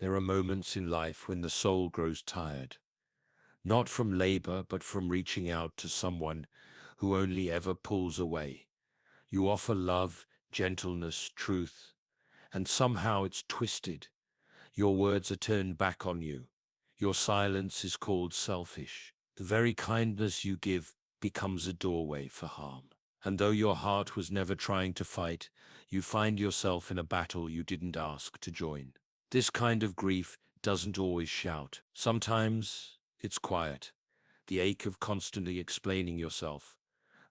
There are moments in life when the soul grows tired, not from labor, but from reaching out to someone who only ever pulls away. You offer love, gentleness, truth, and somehow it's twisted. Your words are turned back on you. Your silence is called selfish. The very kindness you give becomes a doorway for harm. And though your heart was never trying to fight, you find yourself in a battle you didn't ask to join. This kind of grief doesn't always shout. Sometimes it's quiet. The ache of constantly explaining yourself,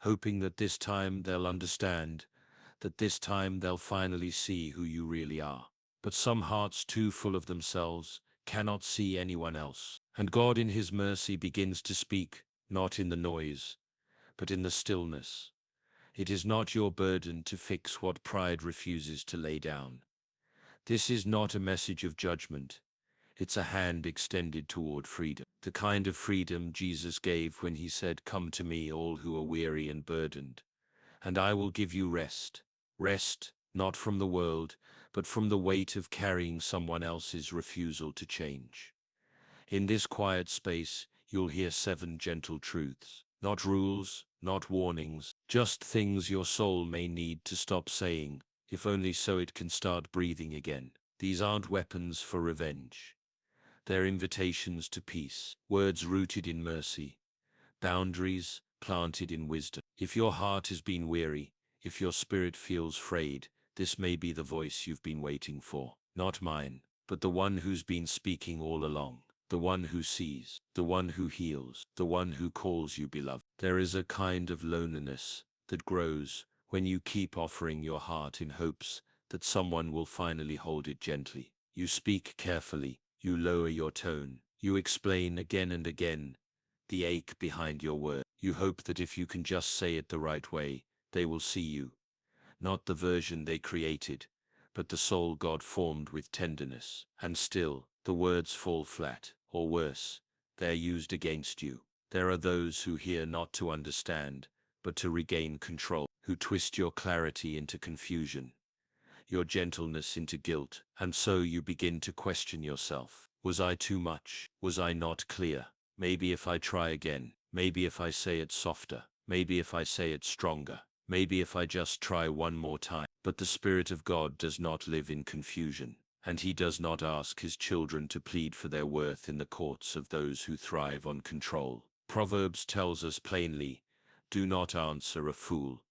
hoping that this time they'll understand, that this time they'll finally see who you really are. But some hearts too full of themselves cannot see anyone else. And God in his mercy begins to speak, not in the noise, but in the stillness. It is not your burden to fix what pride refuses to lay down. This is not a message of judgment. It's a hand extended toward freedom. The kind of freedom Jesus gave when he said, "Come to me, all who are weary and burdened, and I will give you rest." Rest, not from the world, but from the weight of carrying someone else's refusal to change. In this quiet space, you'll hear 7 gentle truths. Not rules, not warnings, just things your soul may need to stop saying, if only so it can start breathing again. These aren't weapons for revenge. They're invitations to peace, words rooted in mercy, boundaries planted in wisdom. If your heart has been weary, if your spirit feels frayed, this may be the voice you've been waiting for. Not mine, but the one who's been speaking all along. The one who sees, the one who heals, the one who calls you beloved. There is a kind of loneliness that grows when you keep offering your heart in hopes that someone will finally hold it gently. You speak carefully, you lower your tone, you explain again and again the ache behind your word. You hope that if you can just say it the right way, they will see you. Not the version they created, but the soul God formed with tenderness. And still, the words fall flat, or worse, they're used against you. There are those who hear not to understand, but to regain control, who twist your clarity into confusion, your gentleness into guilt, and so you begin to question yourself. Was I too much? Was I not clear? Maybe if I try again, maybe if I say it softer, maybe if I say it stronger, maybe if I just try one more time. But the Spirit of God does not live in confusion, and he does not ask his children to plead for their worth in the courts of those who thrive on control. Proverbs tells us plainly, do not answer a fool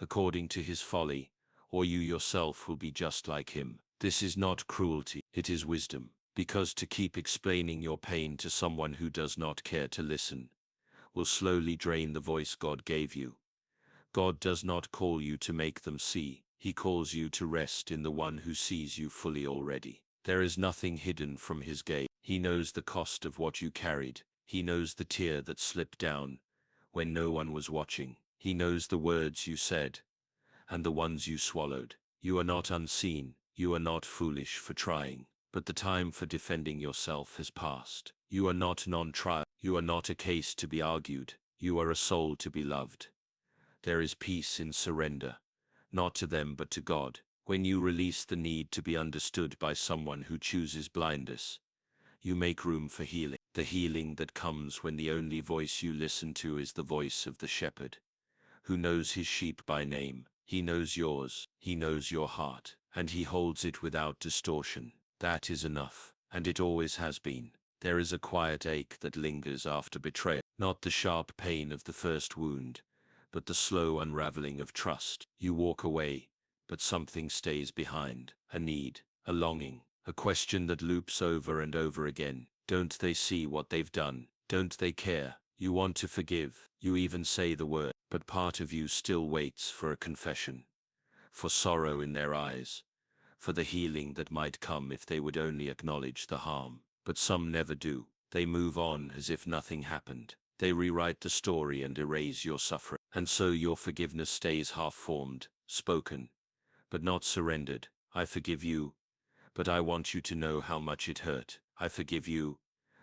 according to his folly, or you yourself will be just like him. This is not cruelty, it is wisdom, because to keep explaining your pain to someone who does not care to listen will slowly drain the voice God gave you. God does not call you to make them see, he calls you to rest in the one who sees you fully already. There is nothing hidden from his gaze. He knows the cost of what you carried. He knows the tear that slipped down when no one was watching. He knows the words you said and the ones you swallowed. You are not unseen. You are not foolish for trying. But the time for defending yourself has passed. You are not non-trial. You are not a case to be argued. You are a soul to be loved. There is peace in surrender, not to them but to God. When you release the need to be understood by someone who chooses blindness, you make room for healing. The healing that comes when the only voice you listen to is the voice of the shepherd, who knows his sheep by name. He knows yours, he knows your heart, and he holds it without distortion. That is enough, and it always has been. There is a quiet ache that lingers after betrayal, not the sharp pain of the first wound, but the slow unraveling of trust. You walk away, but something stays behind. A need, a longing, a question that loops over and over again. Don't they see what they've done? Don't they care? You want to forgive. You even say the word, but part of you still waits for a confession, for sorrow in their eyes, for the healing that might come if they would only acknowledge the harm. But some never do. They move on as if nothing happened. They rewrite the story and erase your suffering. And so your forgiveness stays half-formed, spoken, but not surrendered. I forgive you, but I want you to know how much it hurt. I forgive you,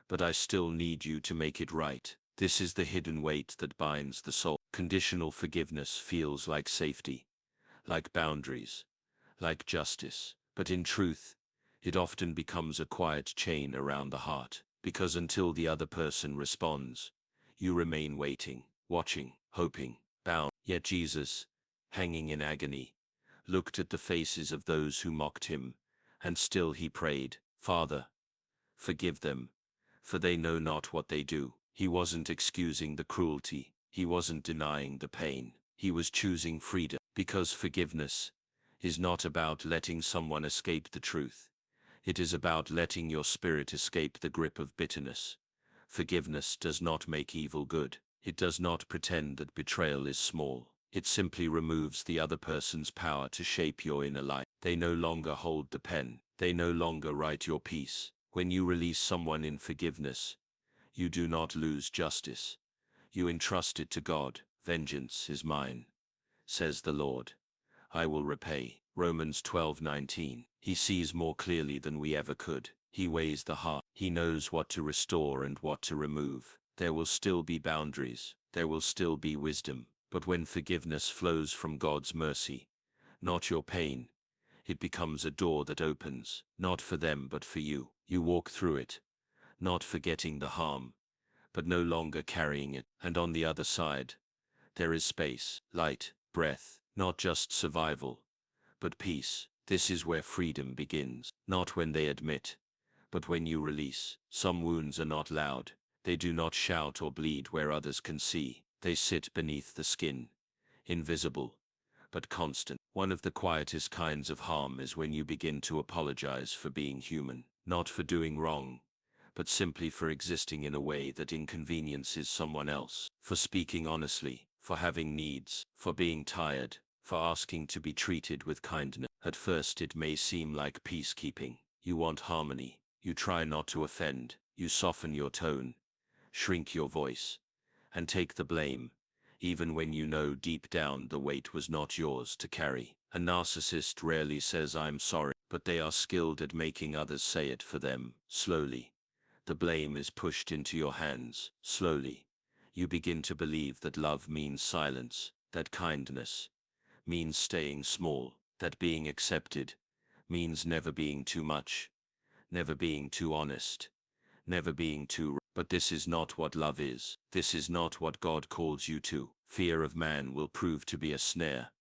but I still need you to make it right. This is the hidden weight that binds the soul. Conditional forgiveness feels like safety, like boundaries, like justice. But in truth, It often becomes a quiet chain around the heart, because until the other person responds, you remain waiting, watching, hoping, bound. Yet Jesus, hanging in agony, looked at the faces of those who mocked him, and still he prayed, "Father, forgive them, for they know not what they do." He wasn't excusing the cruelty, he wasn't denying the pain, he was choosing freedom, because forgiveness is not about letting someone escape the truth. It is about letting your spirit escape the grip of bitterness. Forgiveness does not make evil good. It does not pretend that betrayal is small. It simply removes the other person's power to shape your inner life. They no longer hold the pen. They no longer write your peace. When you release someone in forgiveness, you do not lose justice. You entrust it to God. "Vengeance is mine, says the Lord. I will repay." Romans 12:19. He sees more clearly than we ever could. He weighs the heart. He knows what to restore and what to remove. There will still be boundaries. There will still be wisdom. But when forgiveness flows from God's mercy, not your pain, it becomes a door that opens, not for them but for you. You walk through it, not forgetting the harm, but no longer carrying it. And on the other side, there is space, light, breath, not just survival, but peace. This is where freedom begins, not when they admit, but when you release. Some wounds are not loud. They do not shout or bleed where others can see. They sit beneath the skin, invisible, but constant. One of the quietest kinds of harm is when you begin to apologize for being human, not for doing wrong, but simply for existing in a way that inconveniences someone else, for speaking honestly, for having needs, for being tired, for asking to be treated with kindness. At first it may seem like peacekeeping. You want harmony. You try not to offend. You soften your tone, shrink your voice, and take the blame, even when you know deep down the weight was not yours to carry. A narcissist rarely says "I'm sorry," but they are skilled at making others say it for them. Slowly, the blame is pushed into your hands. Slowly, you begin to believe that love means silence, that kindness means staying small, that being accepted means never being too much, never being too honest, never being too. But this is not what love is. This is not what God calls you to. Fear of man will prove to be a snare,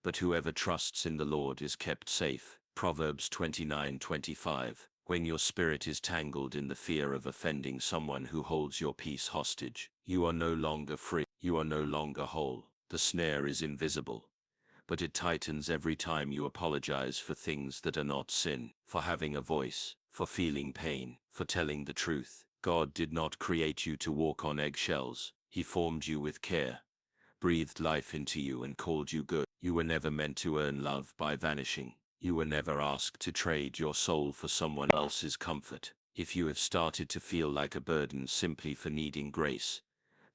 but whoever trusts in the Lord is kept safe. Proverbs 29:25. When your spirit is tangled in the fear of offending someone who holds your peace hostage, you are no longer free. You are no longer whole. The snare is invisible, but it tightens every time you apologize for things that are not sin, for having a voice, for feeling pain, for telling the truth. God did not create you to walk on eggshells. He formed you with care, breathed life into you and called you good. You were never meant to earn love by vanishing. You were never asked to trade your soul for someone else's comfort. If you have started to feel like a burden simply for needing grace,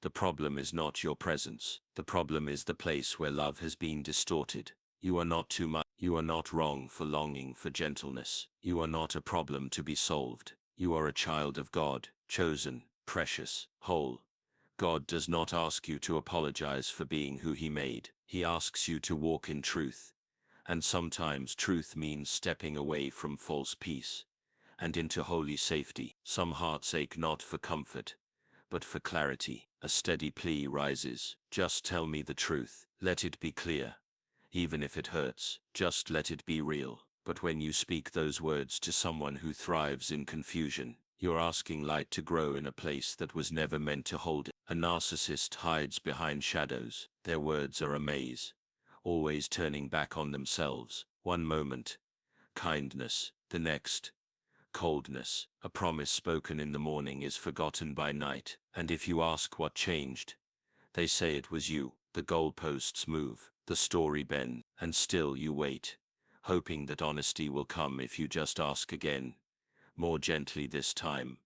the problem is not your presence. The problem is the place where love has been distorted. You are not too much. You are not wrong for longing for gentleness. You are not a problem to be solved. You are a child of God, chosen, precious, whole. God does not ask you to apologize for being who He made. He asks you to walk in truth. And sometimes truth means stepping away from false peace and into holy safety. Some hearts ache not for comfort, but for clarity. A steady plea rises. Just tell me the truth. Let it be clear. Even if it hurts, just let it be real. But when you speak those words to someone who thrives in confusion, you're asking light to grow in a place that was never meant to hold it. A narcissist hides behind shadows. Their words are a maze, always turning back on themselves. One moment, kindness; the next, coldness. A promise spoken in the morning is forgotten by night. And if you ask what changed, they say it was you. The goalposts move, the story bends, and still you wait, hoping that honesty will come if you just ask again, more gently this time.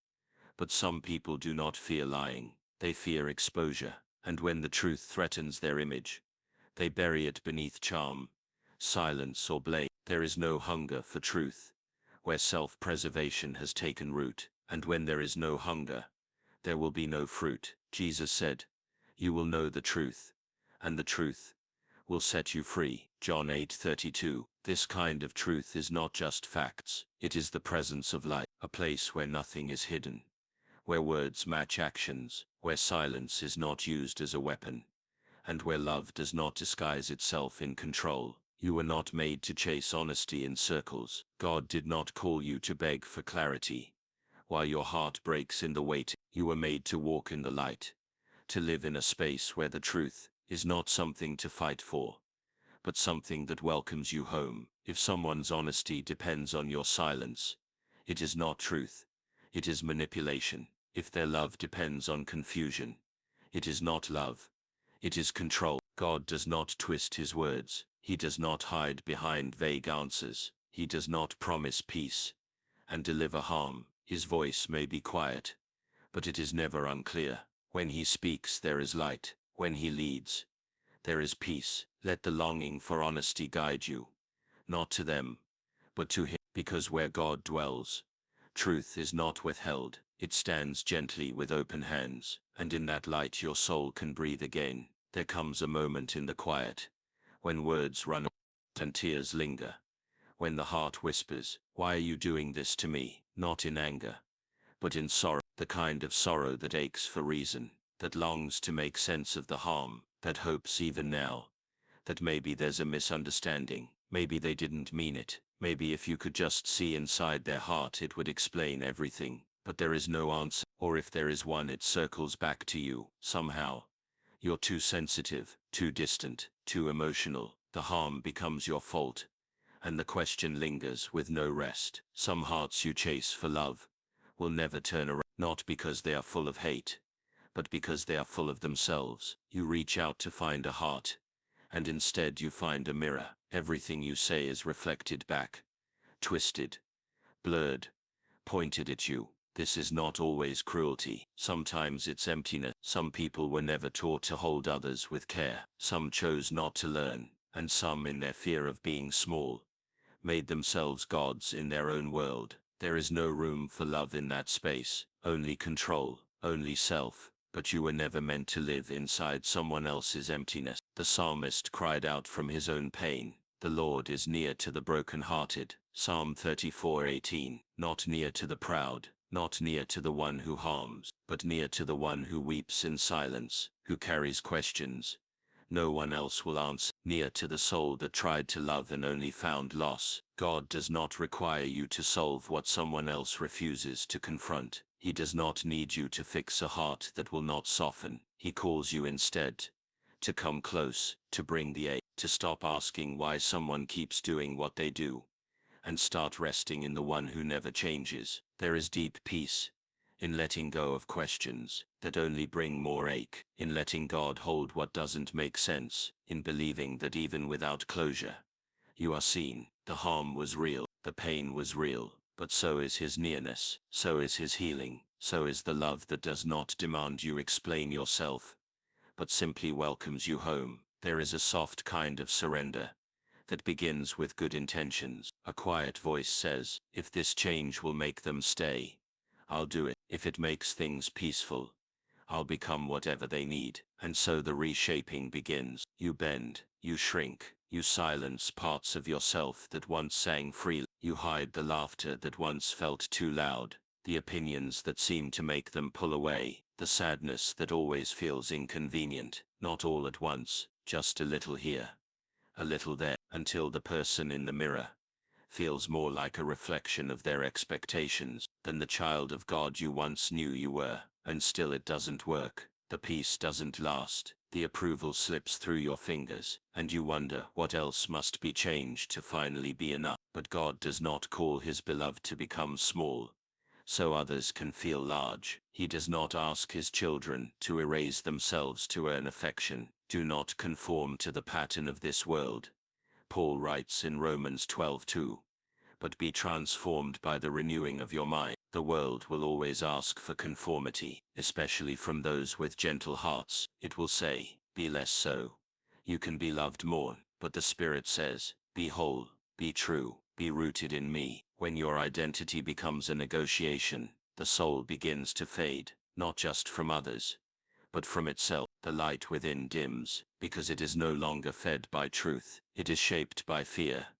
But some people do not fear lying. They fear exposure. And when the truth threatens their image, they bury it beneath charm, silence, or blame. There is no hunger for truth where self-preservation has taken root. And when there is no hunger, there will be no fruit. Jesus said, "You will know the truth, and the truth will set you free." John 8:32. This kind of truth is not just facts, it is the presence of light, a place where nothing is hidden, where words match actions, where silence is not used as a weapon, and where love does not disguise itself in control. You were not made to chase honesty in circles. God did not call you to beg for clarity, while your heart breaks in the waiting. You were made to walk in the light, to live in a space where the truth is not something to fight for, but something that welcomes you home. If someone's honesty depends on your silence, it is not truth, it is manipulation. If their love depends on confusion, it is not love, it is control. God does not twist his words. He does not hide behind vague answers. He does not promise peace and deliver harm. His voice may be quiet, but it is never unclear. When he speaks, there is light. When he leads, there is peace. Let the longing for honesty guide you, not to them, but to him, because where God dwells, truth is not withheld. It stands gently with open hands, and in that light your soul can breathe again. There comes a moment in the quiet, when words run and tears linger, when the heart whispers, "Why are you doing this to me?" Not in anger, but in sorrow, the kind of sorrow that aches for reason, that longs to make sense of the harm, that hopes even now that maybe there's a misunderstanding, maybe they didn't mean it, maybe if you could just see inside their heart it would explain everything, but there is no answer, or if there is one it circles back to you, somehow. You're too sensitive, too distant, too emotional, the harm becomes your fault, and the question lingers with no rest. Some hearts you chase for love will never turn around, not because they are full of hate, but because they are full of themselves. You reach out to find a heart, and instead you find a mirror. Everything you say is reflected back, twisted, blurred, pointed at you. This is not always cruelty. Sometimes it's emptiness. Some people were never taught to hold others with care. Some chose not to learn, and some, in their fear of being small, made themselves gods in their own world. There is no room for love in that space, only control, only self. But you were never meant to live inside someone else's emptiness. The psalmist cried out from his own pain, "The Lord is near to the broken-hearted." Psalm 34:18, not near to the proud, not near to the one who harms, but near to the one who weeps in silence, who carries questions no one else will answer, near to the soul that tried to love and only found loss. God does not require you to solve what someone else refuses to confront. He does not need you to fix a heart that will not soften. He calls you instead to come close, to bring the aid, to stop asking why someone keeps doing what they do, and start resting in the one who never changes. There is deep peace in letting go of questions that only bring more ache, in letting God hold what doesn't make sense, in believing that even without closure, you are seen. The harm was real, the pain was real, but so is his nearness, so is his healing, so is the love that does not demand you explain yourself, but simply welcomes you home. There is a soft kind of surrender that begins with good intentions. A quiet voice says, "If this change will make them stay, I'll do it. If it makes things peaceful, I'll become whatever they need." And so the reshaping begins. You bend, you shrink, you silence parts of yourself that once sang freely. You hide the laughter that once felt too loud, the opinions that seem to make them pull away, the sadness that always feels inconvenient. Not all at once, just a little here, a little there, until the person in the mirror feels more like a reflection of their expectations than the child of God you once knew you were. And still it doesn't work. The peace doesn't last. The approval slips through your fingers, and you wonder what else must be changed to finally be enough. But God does not call his beloved to become small, so others can feel large. He does not ask his children to erase themselves to earn affection. Do not conform to the pattern of this world, Paul writes in Romans 12:2, but be transformed by the renewing of your mind. The world will always ask for conformity, especially from those with gentle hearts. It will say, "Be less so. You can be loved more." But the Spirit says, "Be whole, be true, be rooted in me." When your identity becomes a negotiation, the soul begins to fade, not just from others, but from itself. The light within dims, because it is no longer fed by truth. It is shaped by fear,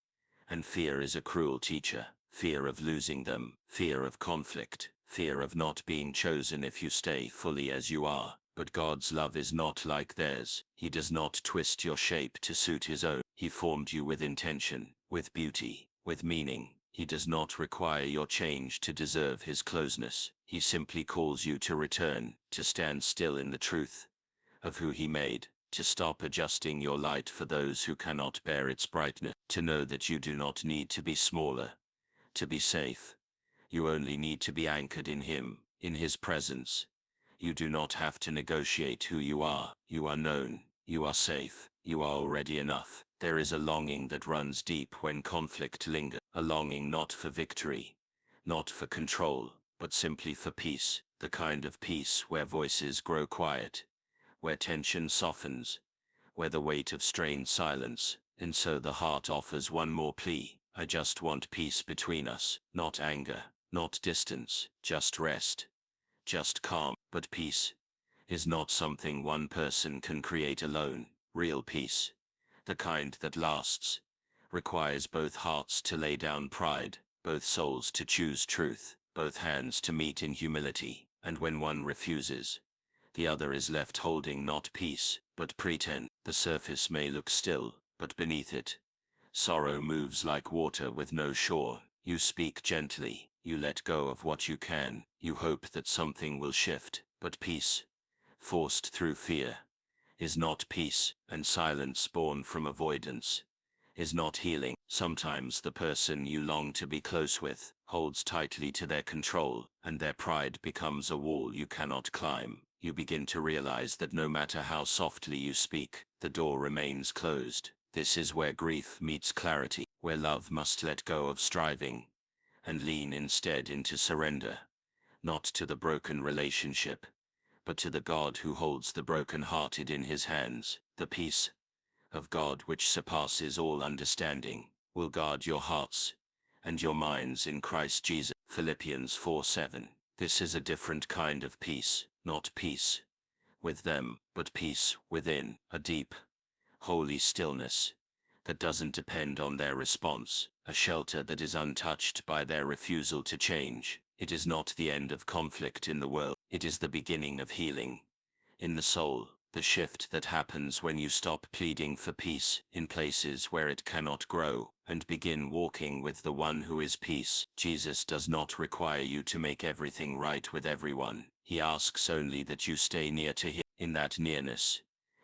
And fear is a cruel teacher. Fear of losing them, fear of conflict, fear of not being chosen if you stay fully as you are. But God's love is not like theirs. He does not twist your shape to suit his own. He formed you with intention, with beauty, with meaning. He does not require your change to deserve his closeness. He simply calls you to return, to stand still in the truth of who he made, to stop adjusting your light for those who cannot bear its brightness, to know that you do not need to be smaller to be safe. You only need to be anchored in him, in his presence. You do not have to negotiate who you are. You are known. You are safe. You are already enough. There is a longing that runs deep when conflict lingers, a longing not for victory, not for control, but simply for peace, the kind of peace where voices grow quiet, where tension softens, where the weight of strained silence. And so the heart offers one more plea. I just want peace between us, not anger, not distance, just rest, just calm. But peace is not something one person can create alone. Real peace, the kind that lasts, requires both hearts to lay down pride, both souls to choose truth, both hands to meet in humility. And when one refuses, the other is left holding not peace, but pretend. The surface may look still, but beneath it, sorrow moves like water with no shore. You speak gently, you let go of what you can, you hope that something will shift. But peace, forced through fear, is not peace, and silence born from avoidance is not healing. Sometimes the person you long to be close with holds tightly to their control, and their pride becomes a wall you cannot climb. You begin to realize that no matter how softly you speak, the door remains closed. This is where grief meets clarity, where love must let go of striving and lean instead into surrender, not to the broken relationship, but to the God who holds the broken-hearted in his hands. The peace of God which surpasses all understanding will guard your hearts and your minds in Christ Jesus. Philippians 4:7. This is a different kind of peace, not peace with them, but peace within, a deep, holy stillness that doesn't depend on their response, a shelter that is untouched by their refusal to change. It is not the end of conflict in the world, it is the beginning of healing in the soul, the shift that happens when you stop pleading for peace in places where it cannot grow, and begin walking with the one who is peace. Jesus does not require you to make everything right with everyone. He asks only that you stay near to him. In that nearness,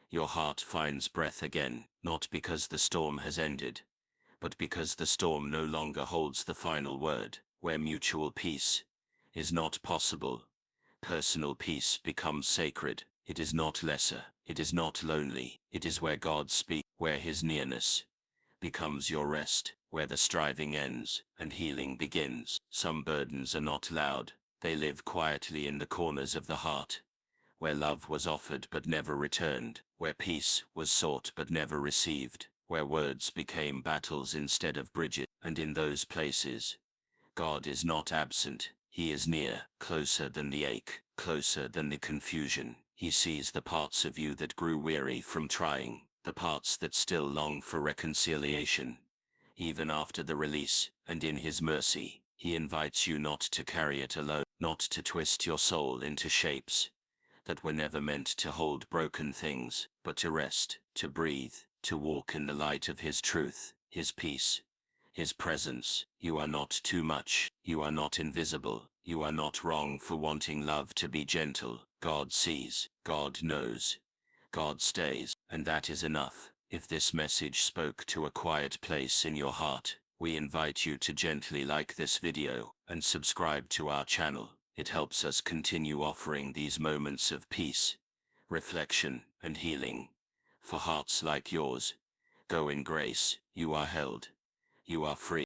your heart finds breath again, not because the storm has ended, but because the storm no longer holds the final word. Where mutual peace is not possible, personal peace becomes sacred. It is not lesser, it is not lonely, it is where God speaks, where his nearness becomes your rest, where the striving ends and healing begins. Some burdens are not loud, they live quietly in the corners of the heart, where love was offered but never returned, where peace was sought but never received, where words became battles instead of bridges. And in those places, God is not absent, he is near, closer than the ache, closer than the confusion. He sees the parts of you that grew weary from trying, the parts that still long for reconciliation, even after the release. And in his mercy, he invites you not to carry it alone, not to twist your soul into shapes that were never meant to hold broken things, but to rest, to breathe, to walk in the light of his truth, his peace, his presence. You are not too much, you are not invisible, you are not wrong for wanting love to be gentle. God sees, God knows, God stays, and that is enough. If this message spoke to a quiet place in your heart, we invite you to gently like this video and subscribe to our channel. It helps us continue offering these moments of peace, reflection, and healing for hearts like yours. Go in grace, you are held, you are free.